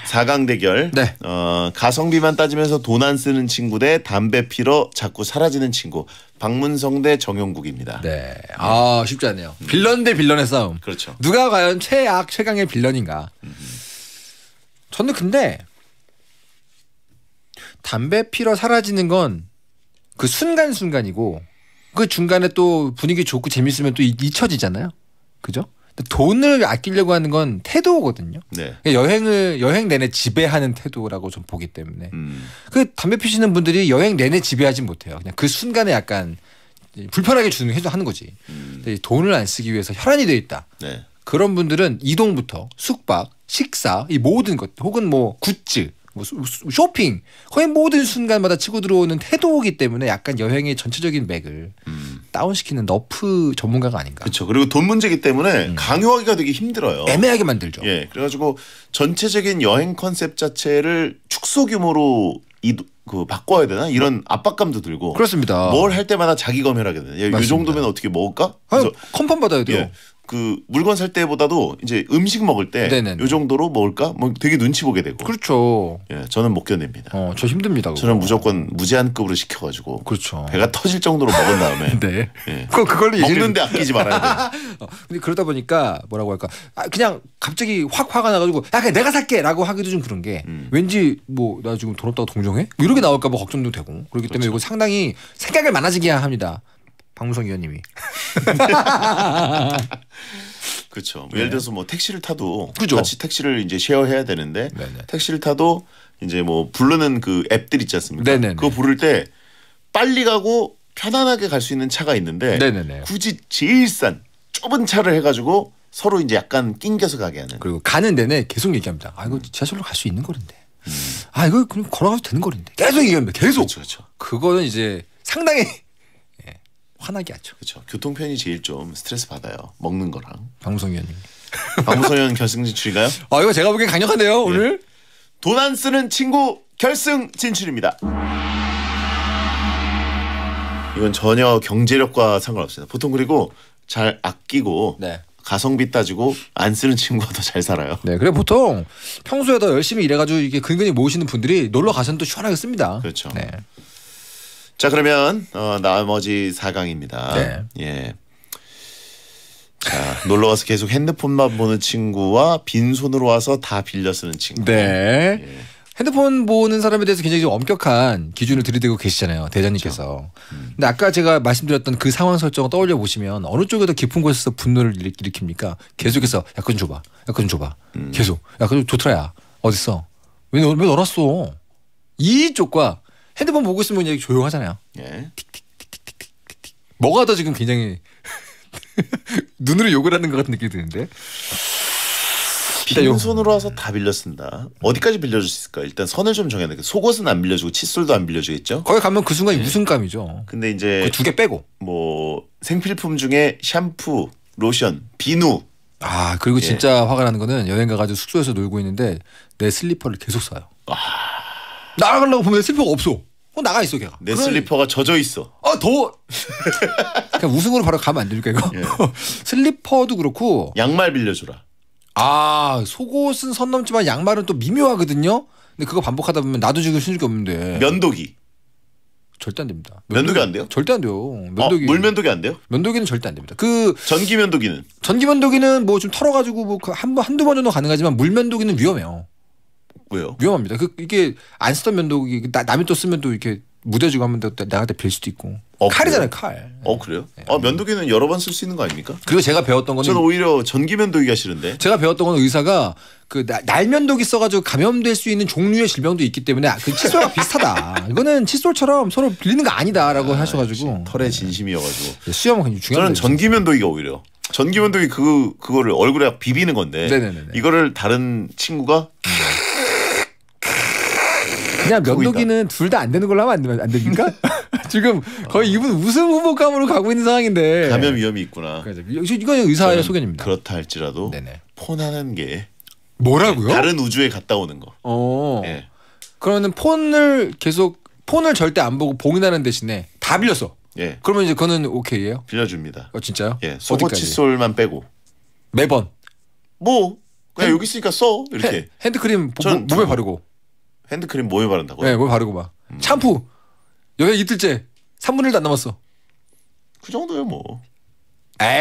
4강 대결. 네. 가성비만 따지면서 돈 안 쓰는 친구 대 담배 피러 자꾸 사라지는 친구. 박문성 대 정용국입니다. 네. 쉽지 않네요. 빌런 대 빌런의 싸움. 그렇죠. 누가 과연 최강의 빌런인가. 저는 근데 담배 피러 사라지는 건 그 순간순간이고 그 중간에 또 분위기 좋고 재밌으면 또 잊혀지잖아요. 그죠? 돈을 아끼려고 하는 건 태도거든요. 네. 여행 내내 지배하는 태도라고 좀 보기 때문에 그 담배 피시는 분들이 여행 내내 지배하진 못해요. 그냥 그 순간에 약간 불편하게 하는 거지. 근데 돈을 안 쓰기 위해서 혈안이 돼 있다. 네. 그런 분들은 이동부터 숙박, 식사, 이 모든 것 혹은 뭐 굿즈, 뭐 쇼핑 거의 모든 순간마다 치고 들어오는 태도이기 때문에 약간 여행의 전체적인 맥을 다운시키는 너프 전문가가 아닌가. 그렇죠. 그리고 돈 문제이기 때문에 강요하기가 되게 힘들어요. 애매하게 만들죠. 예, 그래가지고 전체적인 여행 컨셉 자체를 축소 규모로 바꿔야 되나 이런 압박감도 들고. 그렇습니다. 뭘 할 때마다 자기 검열하게 되네. 이 정도면 어떻게 먹을까? 컨펌 받아야 돼요. 예. 그 물건 살 때보다도 이제 음식 먹을 때 네네네. 요 정도로 먹을까? 뭐 되게 눈치 보게 되고. 그렇죠. 예, 저는 못 견딥니다. 저 힘듭니다. 그거. 저는 무조건 무제한급으로 시켜가지고 그렇죠. 배가 터질 정도로 먹은 다음에 네. 예. 그걸로 먹는데 아끼지 말아야 돼. 근데 그러다 보니까 뭐라고 할까? 그냥 갑자기 확 화가 나가지고 야 그냥 내가 살게라고 하기도 좀 그런 게 왠지 뭐 나 지금 돈 없다고 동정해? 뭐 이렇게 나올까 봐 걱정도 되고 그렇기 때문에 이거 상당히 생각을 많아지게 합니다. 박무성 의원님이. 그렇죠. 예를 들어서 뭐 택시를 타도 그죠. 같이 택시를 이제 쉐어해야 되는데 네네. 택시를 타도 이제 뭐 부르는 그 앱들 있지 않습니까? 네네네. 그거 부를 때 빨리 가고 편안하게 갈 수 있는 차가 있는데 네네네. 굳이 제일 싼 좁은 차를 해가지고 서로 이제 약간 낑겨서 가게 하는. 그리고 가는 내내 계속 얘기합니다. 아 이거 지하철로 갈 수 있는 거리인데. 아 이거 그럼 걸어가도 되는 거리인데. 계속 얘기합니다. 계속. 그렇죠. 그거는 이제 상당히 화나게 하죠. 그렇죠. 교통편이 제일 좀 스트레스 받아요. 먹는 거랑. 박무성 의원님. 박무성 의원 결승 진출인가요? 아 이거 제가 보기엔 강력한데요 오늘. 돈 안 쓰는 친구 결승 진출입니다. 이건 전혀 경제력과 상관없습니다. 보통 그리고 잘 아끼고 네. 가성비 따지고 안 쓰는 친구가 더 잘 살아요. 네, 그래 보통 평소에 더 열심히 일해가지고 이게 근근히 모으시는 분들이 놀러 가서는 또 시원하게 씁니다. 그렇죠. 네. 자 그러면 나머지 4강입니다. 네. 예. 자 놀러 가서 계속 핸드폰만 보는 친구와 빈손으로 와서 다 빌려 쓰는 친구. 네. 예. 핸드폰 보는 사람에 대해서 굉장히 좀 엄격한 기준을 들이대고 계시잖아요, 대장님께서. 근데 아까 제가 말씀드렸던 그 상황 설정을 떠올려 보시면 어느 쪽에 더 깊은 곳에서 분노를 일으킵니까? 계속해서 야 그거 좀 줘봐, 야 그거 좀 줘봐. 계속 야 그거 좀 좋더라야. 어딨어? 왜 넣어놨어? 이쪽과 핸드폰 보고 있으면 그냥 조용하잖아요. 예. 뭐가 더 지금 굉장히 눈으로 욕을 하는 것 같은 느낌이 드는데. 빈손으로 와서 다 빌려 쓴다. 어디까지 빌려줄 수 있을까? 일단 선을 좀 정해야 돼. 속옷은 안 빌려주고 칫솔도 안 빌려주겠죠. 거기 가면 그 순간이 웃음감이죠. 근데 이제 그 두 개 빼고. 뭐 생필품 중에 샴푸, 로션, 비누. 아 그리고 진짜 화가 나는 거는 여행 가가지고 숙소에서 놀고 있는데 내 슬리퍼를 계속 써요. 나가려고 보면 슬리퍼가 없어. 나가 있어 걔가. 내 슬리퍼가 젖어 있어. 더워. 그냥 우승으로 바로 가면 안 됩니까 이거? 예. 슬리퍼도 그렇고. 양말 빌려주라. 아 속옷은 선 넘지만 양말은 또 미묘하거든요. 근데 그거 반복하다 보면 나도 지금 신을 게 없는데. 면도기. 절대 안 됩니다. 면도기 안 돼요? 절대 안 돼요. 면도기. 물면도기 안 돼요? 면도기는 절대 안 됩니다. 그 전기 면도기는? 전기 면도기는 뭐 좀 털어가지고 뭐 한두 번 정도 가능하지만 물 면도기는 위험해요. 왜요? 위험합니다. 이게 안 쓰던 면도기 남이 또 쓰면 또 이렇게 묻어지고 하면 또 나한테 빌 수도 있고. 칼이잖아요, 칼. 그래요? 면도기는 여러 번 쓸 수 있는 거 아닙니까? 그리고 제가 배웠던 거는 저는 오히려 전기 면도기가 싫은데. 제가 배웠던 거는 의사가 그 날면도기 써가지고 감염될 수 있는 종류의 질병도 있기 때문에 그 칫솔과 비슷하다. 이거는 칫솔처럼 서로 빌리는 거 아니다라고 하셔가지고 털의 진심이어가지고. 수염은 굉장히 중요합니다. 저는 전기 면도기가 오히려. 전기 면도기 그거를 얼굴에 비비는 건데. 네네네. 이거를 다른 친구가 그냥 면도기는 둘 다 안 되는 걸로 하면 안 됩니까? 지금 거의 이분 우승 후보감으로 가고 있는 상황인데. 감염 위험이 있구나. 이건 의사의 소견입니다. 그렇다 할지라도 네네. 폰하는 게 뭐라고요? 다른 우주에 갔다 오는 거. 예. 그러면 폰을 절대 안 보고 봉인하는 대신에 다 빌렸어. 예. 그러면 이제 그거는 오케이예요? 빌려줍니다. 진짜요? 예. 속옷 어디까지? 칫솔만 빼고. 매번. 뭐 그냥 여기 있으니까 써 이렇게. 핸드크림 몸에 바르고. 핸드크림 몸에 바른다고요? 네, 몸에 바르고 막. 샴푸. 여기 이틀째 3분의 1도 안 남았어. 그 정도요 뭐.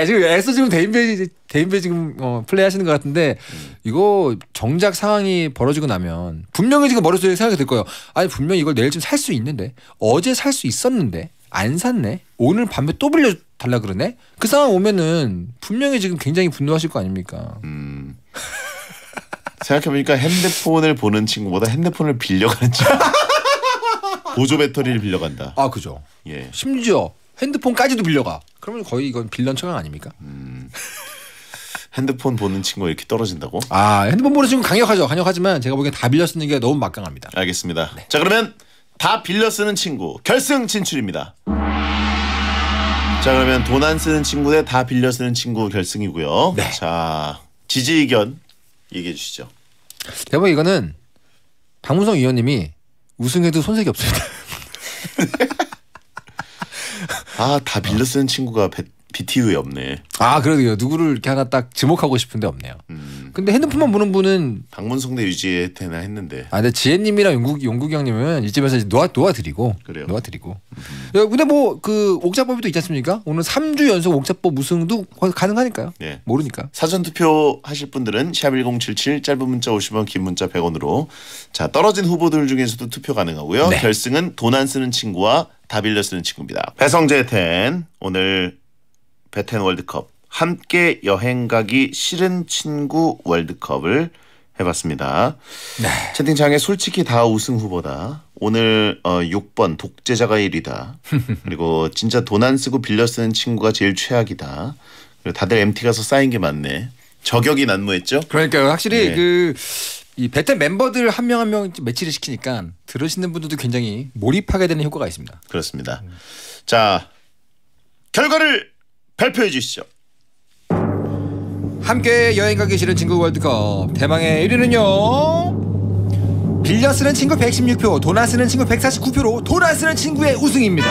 지금 애써 지금 대인배 지금 플레이 하시는 것 같은데 이거 정작 상황이 벌어지고 나면 분명히 지금 머릿속에 생각이 들 거예요. 아니 분명히 이걸 내일쯤 살 수 있는데 어제 살 수 있었는데 안 샀네. 오늘 밤에 또 빌려달라 그러네. 그 상황 오면은 분명히 지금 굉장히 분노하실 거 아닙니까? 생각해보니까 핸드폰을 보는 친구보다 핸드폰을 빌려가는 친구. 보조 배터리를 빌려간다. 아 그죠. 예. 심지어 핸드폰까지도 빌려가. 그러면 거의 이건 빌런 처형 아닙니까? 핸드폰 보는 친구가 이렇게 떨어진다고? 핸드폰 보는 친구 강력하지만 제가 보기엔 다 빌려 쓰는 게 너무 막강합니다. 알겠습니다. 자 그러면 다 빌려 쓰는 친구 결승 진출입니다. 자 그러면 돈 안 쓰는 친구 대 다 빌려 쓰는 친구 결승이고요. 네. 자 지지 의견 얘기해 주시죠. 제가 보기엔 이거는 박무성 의원님이 우승해도 손색이 없습니다. 다 빌려 쓰는 친구가 BTU에 없네. 아 그러게요. 누구를 이렇게 하나 딱 지목하고 싶은데 없네요. 근데 핸드폰만 보는 분은 박문성대 유지혜 테나 했는데. 아 근데 지혜님이랑 용국이 형님은 이쯤에서 이제 놓아드리고 그래요. 놓아드리고. 야, 근데 뭐 그 옥자법이 또 있지 않습니까? 오늘 3주 연속 옥자법 우승도 가능하니까요. 네. 모르니까. 사전 투표 하실 분들은 샵1077 짧은 문자 50원 긴 문자 100원으로 자 떨어진 후보들 중에서도 투표 가능하고요. 네. 결승은 돈 안 쓰는 친구와 다 빌려 쓰는 친구입니다. 배성재 텐 오늘 배텐 월드컵 함께 여행 가기 싫은 친구 월드컵을 해봤습니다. 네. 채팅창에 솔직히 다 우승 후보다. 오늘 6번 독재자가 1위다. 그리고 진짜 돈 안 쓰고 빌려 쓰는 친구가 제일 최악이다. 그리고 다들 MT 가서 쌓인 게 많네. 저격이 난무했죠? 그러니까요. 확실히 네. 이 배텐 멤버들 한 명 한 명 매치를 시키니까 들으시는 분들도 굉장히 몰입하게 되는 효과가 있습니다. 그렇습니다. 자 결과를 발표해 주시죠. 함께 여행 가기 싫은 친구 월드컵 대망의 1위는요. 빌려 쓰는 친구 116표, 돈 안 쓰는 친구 149표로 돈 안 쓰는 친구의 우승입니다.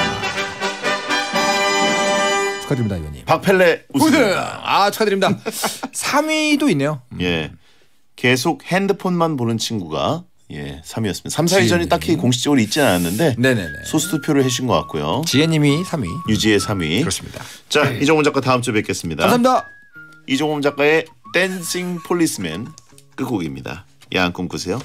축하드립니다, 의원님. 박펠레 우승. 아 축하드립니다. 3위도 있네요. 예, 계속 핸드폰만 보는 친구가 3위였습니다. 3, 4위전이 딱히 공식적으로 있지는 않았는데 네네네. 소수 투표를 해주신 것 같고요. 지혜님이 3위. 유지의 3위. 그렇습니다. 자 이종훈 작가 다음 주에 뵙겠습니다. 감사합니다. 이종훈 작가의 댄싱 폴리스맨 끝곡입니다. 야한 꿈 꾸세요.